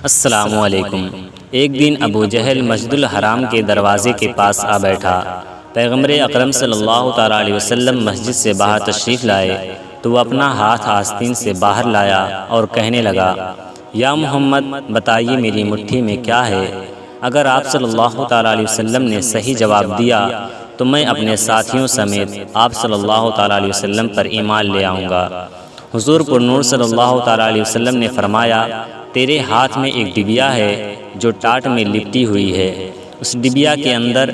السلام علیکم۔ ایک دن ابو جہل مسجد الحرام کے دروازے کے پاس آ بیٹھا۔ پیغمبر اکرم صلی اللہ تعالیٰ علیہ وسلم مسجد سے باہر تشریف لائے تو وہ اپنا ہاتھ آستین سے باہر لایا اور کہنے لگا، یا محمد بتائیے میری مٹھی میں کیا ہے؟ اگر آپ صلی اللہ تعالیٰ علیہ وسلم نے صحیح جواب دیا تو میں اپنے ساتھیوں سمیت آپ صلی اللہ تعالیٰ علیہ وسلم پر ایمان لے آؤں گا۔ حضور پر نور صلی اللہ تعالیٰ علیہ وسلم نے فرمایا، تیرے ہاتھ میں ایک ڈبیا ہے جو ٹاٹ میں لپٹی ہوئی ہے۔ اس ڈبیا کے اندر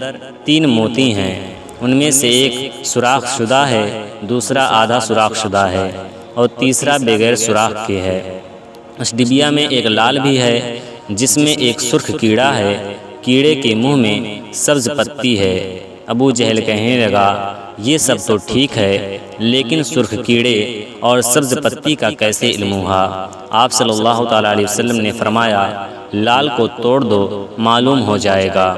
3 موتی ہیں، ان میں سے ایک سوراخ شدہ ہے، دوسرا آدھا سوراخ شدہ ہے اور تیسرا بغیر سوراخ کے ہے۔ اس ڈبیا میں ایک لال بھی ہے جس میں ایک سرخ کیڑا ہے، کیڑے کے منہ میں سبز پتی ہے۔ ابو جہل کہنے لگا، یہ سب تو ٹھیک ہے، لیکن سرخ کیڑے اور سبز پتی کا کیسے علم ہوا؟ آپ صلی اللہ تعالیٰ علیہ وسلم نے فرمایا، لال کو توڑ دو، معلوم ہو جائے گا۔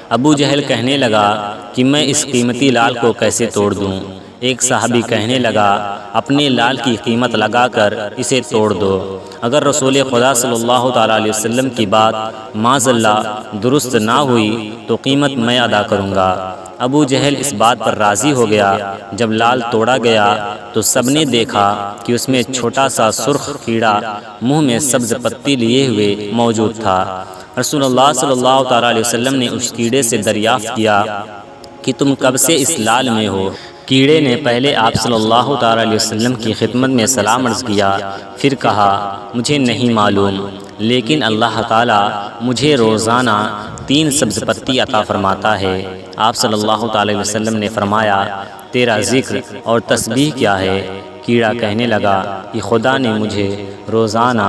ابو جہل کہنے لگا کہ میں اس قیمتی لال کو کیسے توڑ دوں؟ ایک صحابی کہنے لگا، اپنے لال کی قیمت لگا کر اسے توڑ دو۔ اگر رسول خدا صلی اللہ تعالیٰ علیہ وسلم کی بات معاذ اللہ درست نہ ہوئی تو قیمت میں ادا کروں گا۔ ابو جہل اس بات پر راضی ہو گیا۔ جب لال توڑا گیا تو سب نے دیکھا کہ اس میں چھوٹا سا سرخ کیڑا منہ میں سبز پتی لیے ہوئے موجود تھا۔ رسول اللہ صلی اللہ تعالیٰ علیہ وسلم نے اس کیڑے سے دریافت کیا کہ تم کب سے اس لال میں ہو؟ کیڑے نے پہلے آپ صلی اللہ تعالیٰ علیہ وسلم کی خدمت میں سلام عرض کیا، پھر کہا، مجھے نہیں معلوم، لیکن اللہ تعالیٰ مجھے روزانہ 3 سبز پتی عطا فرماتا ہے۔ آپ صلی اللہ تعالیٰ علیہ وسلم نے فرمایا، تیرا ذکر اور تسبیح کیا ہے؟ کیڑا کہنے لگا کہ خدا نے مجھے روزانہ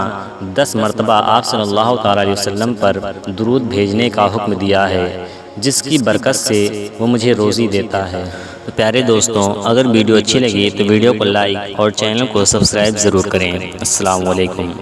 10 مرتبہ آپ صلی اللہ تعالیٰ علیہ وسلم پر درود بھیجنے کا حکم دیا ہے، جس کی برکت سے وہ مجھے روزی دیتا ہے۔ تو پیارے دوستوں، اگر ویڈیو اچھی لگی تو ویڈیو کو لائک اور چینل کو سبسکرائب ضرور کریں۔ السلام علیکم۔